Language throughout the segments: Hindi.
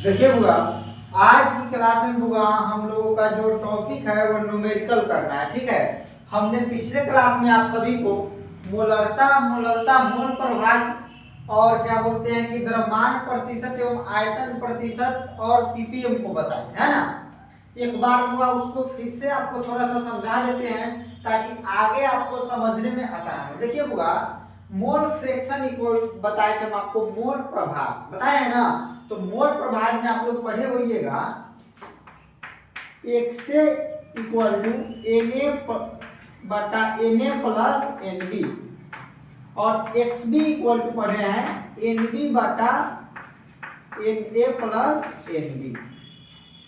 देखिए बुआ, आज की क्लास में बुआ हम लोगों का जो टॉपिक है वो न्यूमेरिकल करना है। ठीक है, हमने पिछले क्लास में आप सभी को मोलरता, मोललता, मोल प्रभाज और क्या बोलते हैं कि द्रव्यमान प्रतिशत एवं आयतन प्रतिशत और पीपीएम को बताए, है ना। एक बार बुआ उसको फिर से आपको थोड़ा सा समझा देते हैं ताकि आगे आपको समझने में आसान हो। देखिए बुआ, मोल फ्रैक्शन इक्वल बताए थे हम आपको, मोल प्रभाव बताए है ना। तो मोल प्रभाव में आप लोग पढ़े होइएगा एक से इक्वल टू एन ए बटा N A plus N B, और एक्स बी इक्वल टू पढ़े हैं एन बी बटा N A plus N B.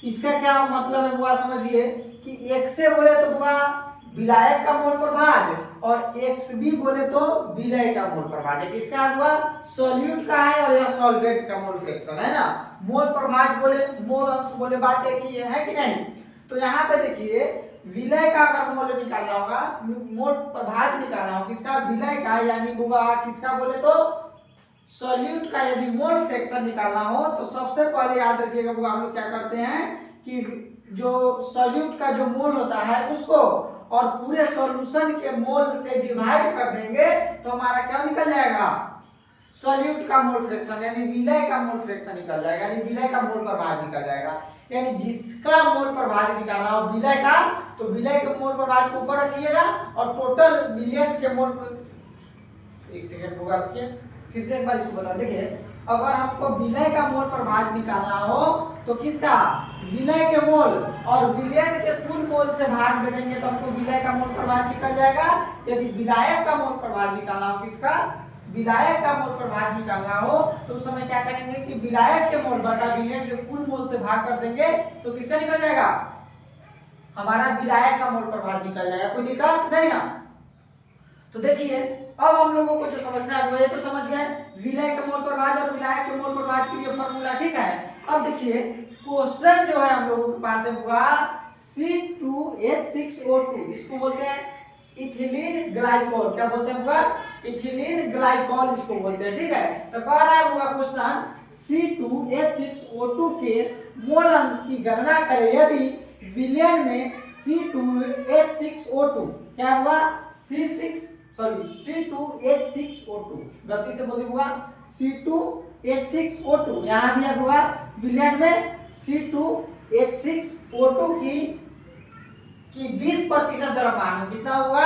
इसका क्या मतलब है बुआ, समझिए कि एक्स से बोले तो बुआ विलायक का मोल प्रभाज और एक्स बी बोले तो विलय का मोल प्रभाज है। किसका हुआ, सॉल्यूट का है और यह सॉल्वेंट का मोल फ्रैक्शन है ना। मोल प्रभाज बोले, मोल अंश बोले, बात एक ही है कि नहीं। तो यहाँ पे देखिए विलय का अगर मोल निकालना होगा, मोल प्रभाज निकालना होगा किसका, विलय का, यानी बुआ किसका बोले तो सॉल्यूट का यदि मोल फ्रैक्शन निकालना हो तो सबसे पहले याद रखिएगा बुआ हम लोग क्या करते हैं कि जो सॉल्यूट का जो मोल होता है उसको और पूरे सॉल्यूशन के मोल से डिवाइड कर देंगे तो हमारा क्या निकल जाएगा, सॉल्यूट का मोल फ्रैक्शन यानी विलय का मोल फ्रैक्शन निकल जाएगा, यानी विलय का मोल प्रभाज निकल जाएगा। यानी जिसका मोल प्रभाज निकालना हो विलय का, तो विलय के मोल प्रभाज को ऊपर रखिएगा और टोटल विलयन के मोल, एक सेकंड होगा आपके, फिर से एक बार इसको बता। देखिए अगर हमको विलय का मोल प्रभाज निकालना हो तो किसका, विलय के मोल और विलयन के कुल मोल से भाग दे देंगे तो हमको विलय का मोल प्रभाज निकल जाएगा। यदि विलायक का मोल प्रभाज निकालना हो, किसका, विलायक का मोल प्रभाज निकालना हो तो उस समय क्या करेंगे कि विलायक के मोल बटा विलयन के कुल मोल से भाग कर देंगे तो किसका निकल जाएगा, हमारा विलायक का मोल प्रभाज निकल जाएगा। कोई दिक्कत नहीं ना। तो देखिए अब हम लोगों को जो समझना है वो ये तो समझ गए विलय के मोल प्रभाज और विलायक के मोल प्रभाज के लिए फॉर्मूला। ठीक है, अब देखिए क्वेश्चन जो है हम लोगों के पास है हुआ C2H6O2, इसको बोलते हैं इथिलीन ग्लाइकोल। क्या बोलते हैं हुआ, इथिलीन ग्लाइकोल इसको बोलते हैं। ठीक है, तो कह रहा है हुआ क्वेश्चन C2H6O2 के मोल अंश की गणना करें यदि विलयन में C2H6O2 क्या हुआ, C2H6O2, गलती से बोल हुआ C2H6O2, यहां भी अब हुआ विलयन में C2H6O2 की 20% द्रव्यमान, कितना हुआ,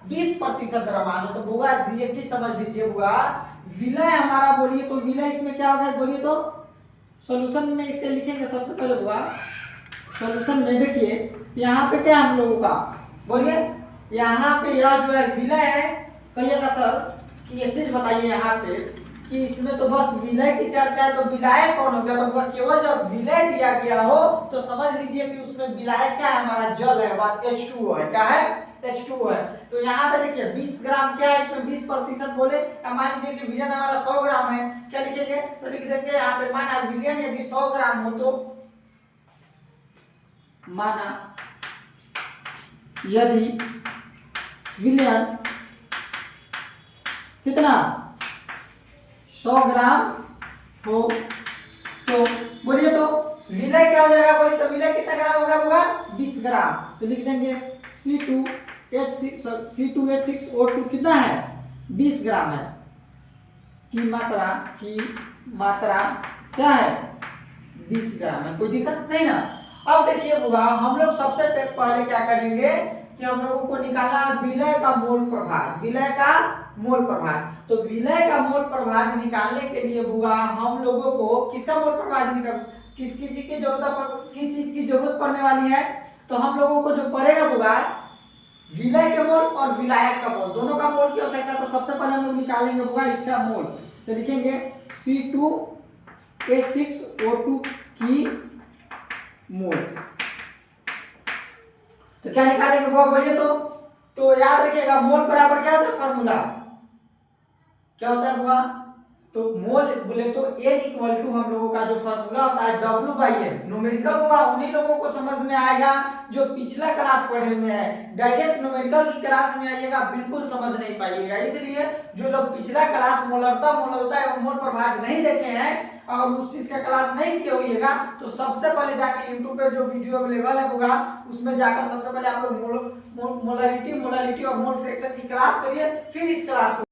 20% द्रव्यमान। तो बुआ ये चीज समझ लीजिए बुआ, विलय हमारा बोलिए तो विलय इसमें क्या होगा बोलिए तो, सॉल्यूशन में इसके लिखेंगे सबसे पहले बुआ, सॉल्यूशन में देखिए यहाँ पे क्या हम लोगों का बोलिए, यहाँ पे यह जो है विलय है, कहिएगा सर कि ये चीज बताइए यहाँ पे कि इसमें तो बस विलय की चर्चा है तो विलायक कौन हो गया, तो केवल जब विलय दिया गया हो तो समझ लीजिए कि उसमें विलायक क्या है, हमारा जल है, बात H2O है, क्या है, H2O है। तो यहाँ पे देखिए 20 ग्राम क्या है, इसमें 20% बोले, मान लीजिए कि विलयन हमारा 100 ग्राम है, क्या लिखेंगे तो लिख देंगे यहाँ पे माना विलयन यदि 100 ग्राम हो तो माना यदि विलयन कितना 100 ग्राम हो तो बोलिए तो विलय क्या हो जाएगा, बोलिए तो विलय कितना ग्राम होगा, 20 ग्राम। तो लिख देंगे C2H6O2 कितना है, 20 ग्राम है, की मात्रा क्या है, 20 ग्राम है। कोई दिक्कत नहीं ना। अब देखिए बुआ हम लोग सबसे पहले क्या करेंगे कि हम लोगों को निकालना विलय का मोल प्रभाज, विलय का मोल प्रभाज। तो विलय का मोल प्रभाज निकालने के लिए बुआ हम लोगों को किसका मोल प्रभाज निकाल, किसी की जरूरत, किस चीज की जरूरत पड़ने वाली है, तो हम लोगों को जो पड़ेगा बुआ विलय के मोल और विलायक का मोल, दोनों का मोल की आवश्यकता। तो सबसे पहले हम लोग निकालेंगे बुआ इसका मोल, तो लिखेंगे C2H6O2 की मोल। तो क्या निकालेंगे बुआ बोलिए तो याद रखिएगा मोल बराबर क्या होता है फॉर्मूला, क्या होता है बुआ, तो मोल बोले तो N इक्वल टू हम लोगों का जो फॉर्मूला होता है W/N। न्यूमेरिकल बुआ उन्हीं लोगों को समझ में आएगा जो पिछला क्लास पढ़े हुए हैं, डायरेक्ट न्यूमेरिकल की क्लास में आइएगा बिल्कुल समझ नहीं पाइएगा। इसलिए जो लोग पिछला क्लास मोलरता, मोललता एवं मोल प्रभाज नहीं देखे हैं और उस चीज का क्लास नहीं किया होइएगा तो सबसे पहले जाके यूट्यूब पे जो वीडियो अवेलेबल है होगा उसमें जाकर सबसे पहले आप लोग मोलालिटी और मोल फ्रैक्शन की क्लास करिए, फिर इस क्लास को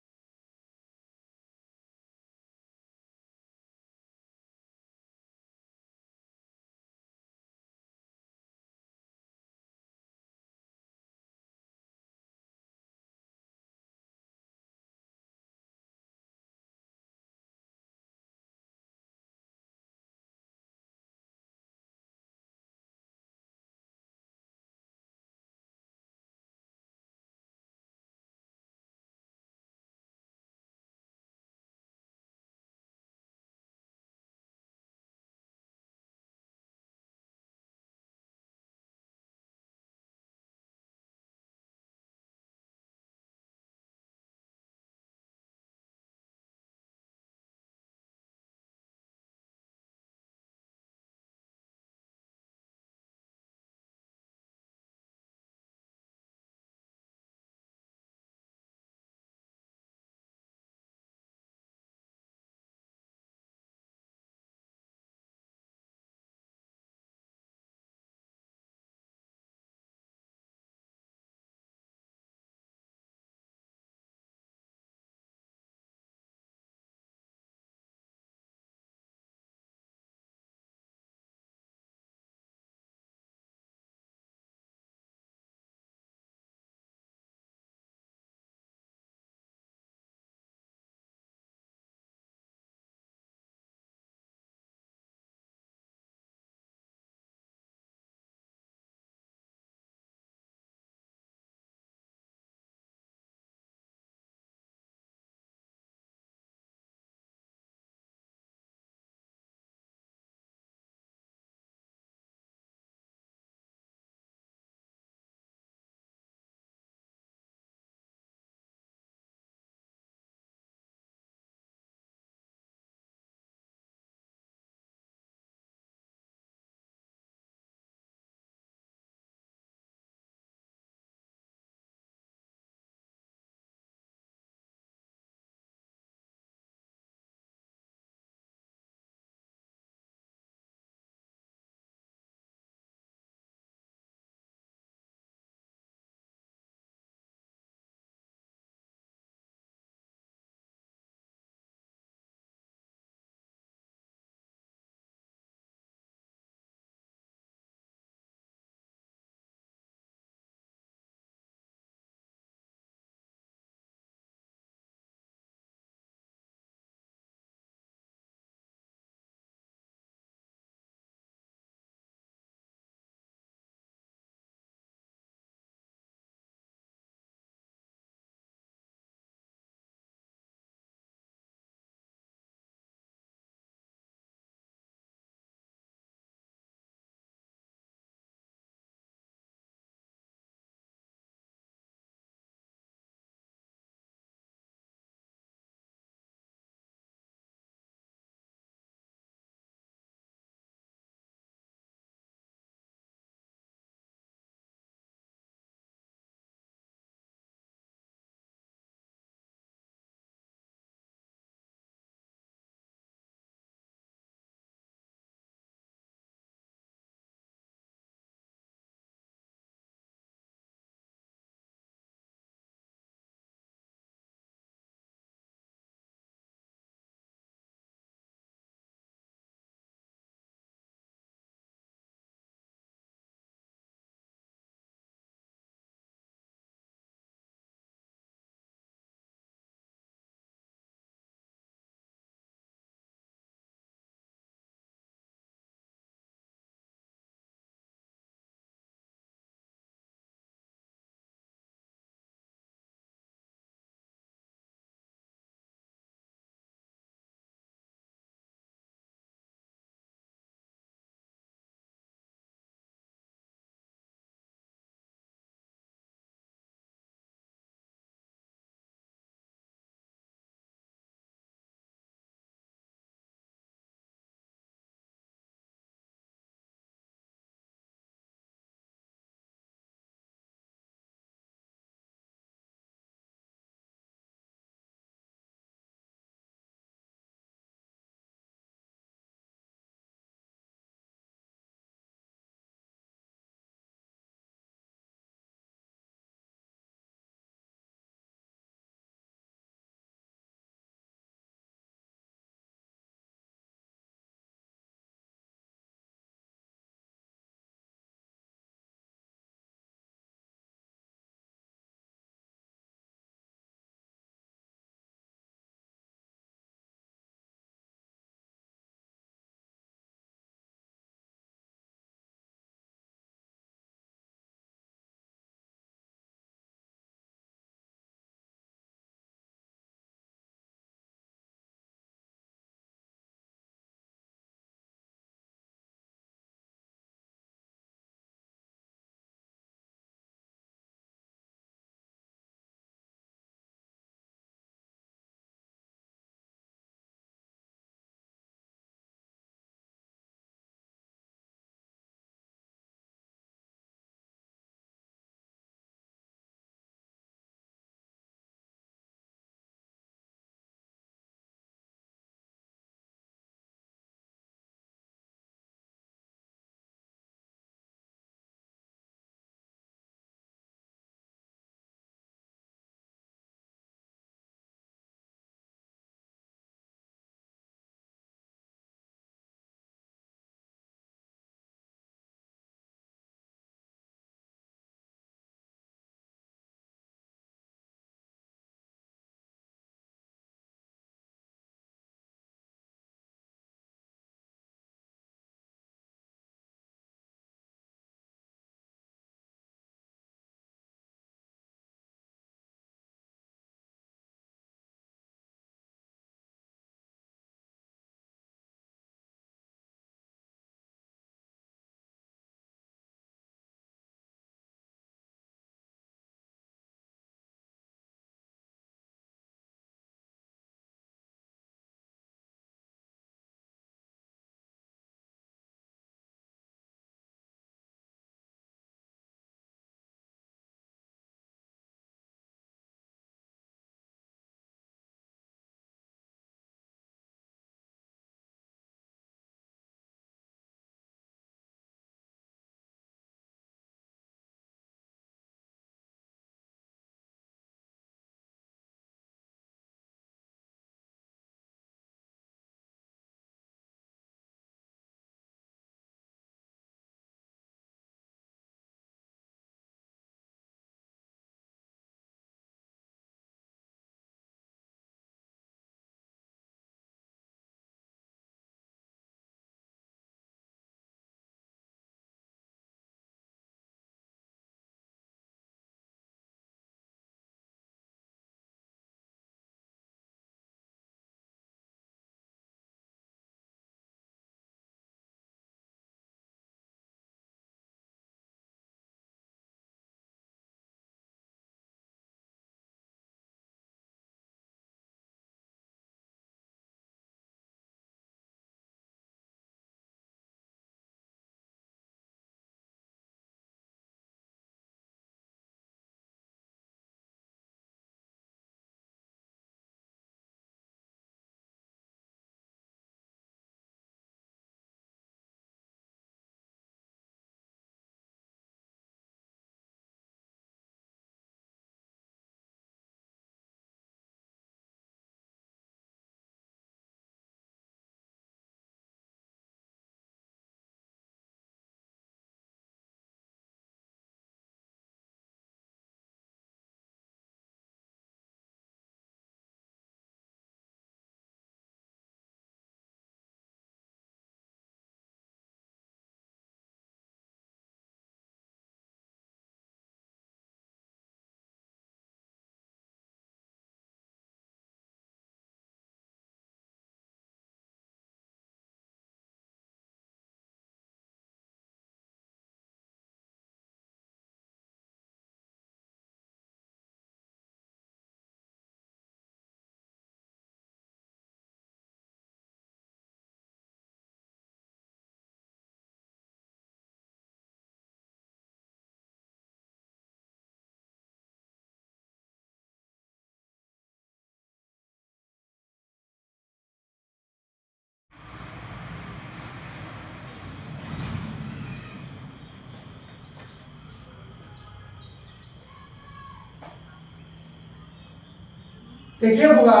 देखिए बुआ,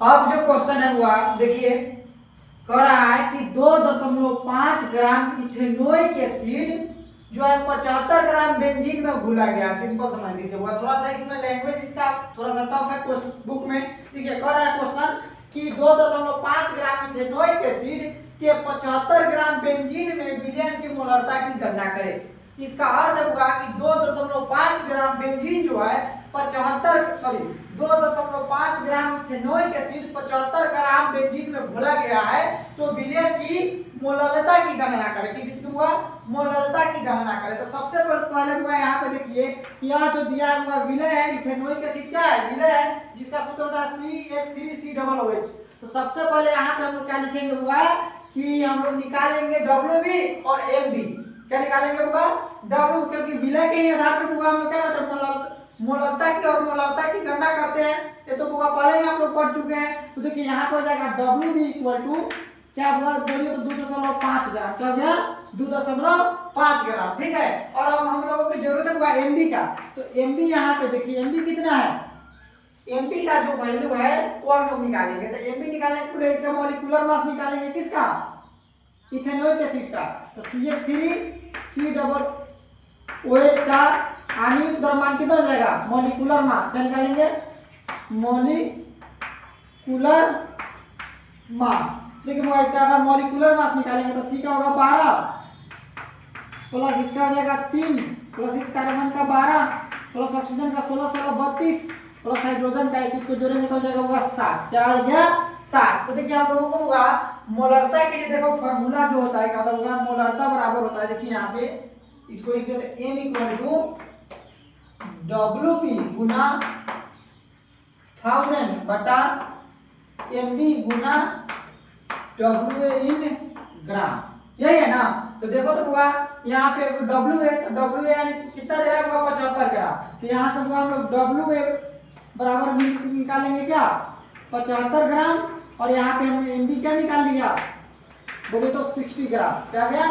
अब जो क्वेश्चन है बुआ देखिए, कह रहा है कि 2.5 ग्राम इथेनोइक एसिड जो है 75 ग्राम बेंजीन में घुला गया। सिंपल समझ लीजिए बुआ, थोड़ा सा इसमें लैंग्वेज इसका थोड़ा सा टफ है बुक में। ठीक है, कह रहा है क्वेश्चन कि 2.5 ग्राम इथेनोइक एसिड के 75 ग्राम बेंजीन में विलयन की मोलरता की गणना करें। इसका अर्थ होगा कि 2.5 ग्राम बेंजीन जो है 2.5 ग्राम इथेनोइक एसिड 75 ग्राम बेंजीन में घोला गया है, तो विलयन की मोलरता की गणना करें। किस चीज हुआ? मोलरता की गणना करें। तो सबसे पहले हुआ यहाँ पे देखिए, यहाँ जो दिया हुआ विलय है इथेनोइक एसिड, क्या है? विलय है, जिसका सूत्र होता है CH3COOH। तो सबसे पहले यहाँ पे हम लोग क्या लिखेंगे हुआ कि हम लोग निकालेंगे WB और MB। क्या निकालेंगे होगा? W, क्योंकि विलय के ही आधार पर होगा हम लोग क्या करते हैं, मोलरता की और मोलरता की गणना करते हैं। ये तो होगा पहले ही आप लोग पढ़ चुके हैं। तो देखिए यहाँ पे हो जाएगा WB इक्वल टू क्या होगा, बोलिए तो 2.5 ग्राम। क्या हो गया? 2.5 ग्राम। ठीक है, और अब हम लोगों की जरूरत होगा MB का। तो MB यहाँ पे देखिए MB कितना है, MB का जो वैल्यू है वो हम लोग निकालेंगे। तो MB निकालने के लिए इसका मॉलिक्यूलर मास निकालेंगे, किसका? इथेनोइक एसिड का। तो CH3COOH का आणविक द्रव्यमान कितना हो जाएगा? Molecular mass. क्या निकालेंगे? Molecular mass. देखिए वो इसका अगर मॉलिक्यूलर मास निकालेंगे तो C का होगा 12 प्लस इसका हो जाएगा 3 प्लस इस कार्बन का 12 प्लस ऑक्सीजन का 16 16 32 प्लस हाइड्रोजन का 21 को जोड़ेंगे तो हो जाएगा होगा 60। क्या आ गया? 60। तो देखिए हम लोगों को होगा मोलरता के लिए देखो फार्मूला जो होता है क्या होगा, मोलरता बराबर होता है, देखिए यहाँ पे इसको लिख देते M इक्वल टू WP गुना 1000 बटा MB गुना WA इन ग्राम। यही है ना? तो देखो तो होगा यहाँ पे W है, तो WA यानी कितना दे रहा है? 75 ग्राम। तो यहाँ से हम लोग WA बराबर निकालेंगे क्या? 75 ग्राम, और यहाँ पे हमने MB क्या निकाल लिया, बोले तो 60 ग्राम। क्या गया?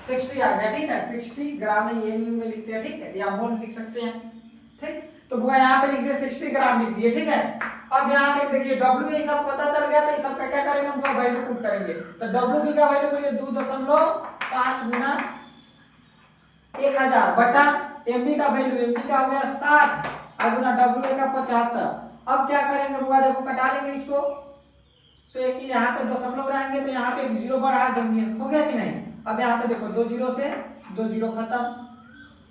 60 आ गया। ठीक है, 60 ग्राम नहीं MU में लिखते हैं। ठीक है, या मोल लिख सकते हैं। ठीक, तो बुआ यहाँ पे लिख दिए 60 ग्राम लिख दिए। ठीक है, अब यहाँ पे देखिए W ये सब पता चल गया, तो इस सब का क्या करेंगे, हम वैल्यू पुट करेंगे। तो WB का वैल्यू बोलिए 2.5 गुना 1000 बटा MB का वैल्यू, MB का हो गया 60 और गुना WA का 75। अब क्या करेंगे बुआ, देखो कटा लेंगे इसको, तो एक यहाँ पे दशमलव रहेंगे, तो यहाँ पे एक जीरो बढ़ा देंगे। हो गया कि नहीं? अब यहाँ पे देखो 2 जीरो से 2 जीरो खत्म।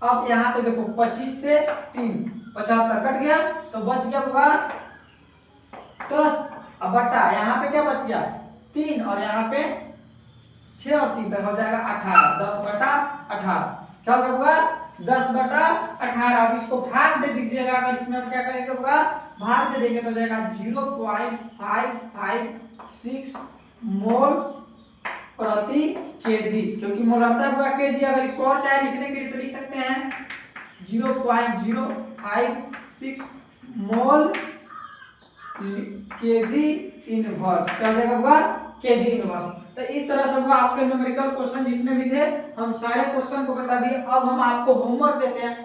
अब यहाँ पे देखो 25 से 3 75 कट गया, तो बच गया होगा 10। अब बटा यहाँ पे क्या बच गया? 3, और यहाँ पे 6 और 3 तक हो जाएगा 18। 10 बटा 18 क्या हो गया होगा? 10 बटा 18। अब इसको भाग दे दीजिएगा। अगर इसमें हम क्या करेंगे होगा, भाग दे देंगे तो हो जाएगा 0.556 मोल प्रति केजी, क्योंकि मोलरता हुआ केजी। अगर इसको और चाहे लिखने के लिए तो लिख सकते हैं 0.056 मोल केजी इनवर्स। क्या हो जाएगा होगा? KG inverse. तो इस तरह से हुआ आपके न्यूमेरिकल क्वेश्चन जितने भी थे हम सारे क्वेश्चन को बता दिए। अब हम आपको होमवर्क देते हैं।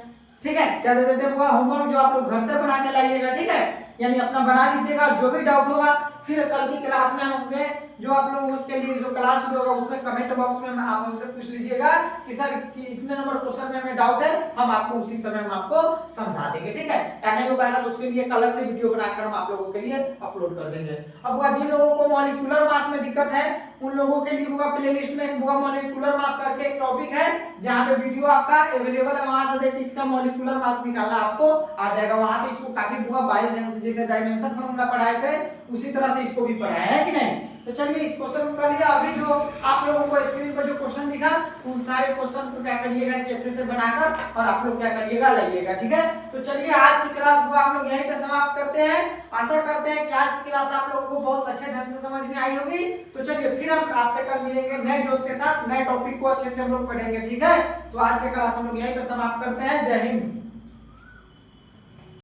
ठीक है, क्या दे देते हैं बुआ? होमवर्क जो आप लोग घर से बना के लाइएगा। ठीक है, यानी अपना बना लीजिएगा। जो भी डाउट होगा फिर कल की क्लास में हम होंगे, जो आप लोगों के लिए जो क्लास होगा उसमें कमेंट बॉक्स में आप हमसे पूछ लीजिएगा कि सर कि इतने नंबर क्वेश्चन में हमें डाउट है, हम आपको उसी समय हम आपको समझा देंगे। ठीक है, या नहीं हो पाएगा तो उसके लिए अलग से वीडियो बनाकर हम आप लोगों के लिए अपलोड कर देंगे। अब जिन लोगों को मॉलिक्यूलर मास में दिक्कत है उन लोगों के लिए होगा प्लेलिस्ट में एक मॉलिक्यूलर मास करके एक टॉपिक है, जहां पे वीडियो आपका अवेलेबल है। वहां से देखिए इसका मॉलिक्यूलर मास निकालना आपको आ जाएगा। वहां पे इसको काफी बुआ बायो ढंग से जैसे डायमेंशन फार्मूला पढ़ाए थे उसी तरह से इसको भी पढ़ाया है कि नहीं। तो चलिए इस क्वेश्चन को कर लिया। अभी जो आप लोगों को स्क्रीन पर जो क्वेश्चन दिखा उन सारे क्वेश्चन को क्या करिएगा कि अच्छे से बनाकर और आप लोग क्या करिएगा लाइएगा। ठीक है, तो चलिए आज की क्लास को हम लोग यहीं पे समाप्त करते हैं। आशा करते हैं कि आज की क्लास आप लोगों को बहुत अच्छे ढंग से समझ में आई होगी। तो चलिए फिर हम आपसे कल मिलेंगे नए जोश के साथ, नए टॉपिक को अच्छे से हम लोग पढ़ेंगे। ठीक है, तो आज की क्लास हम लोग यहीं पे समाप्त करते हैं। जय हिंद।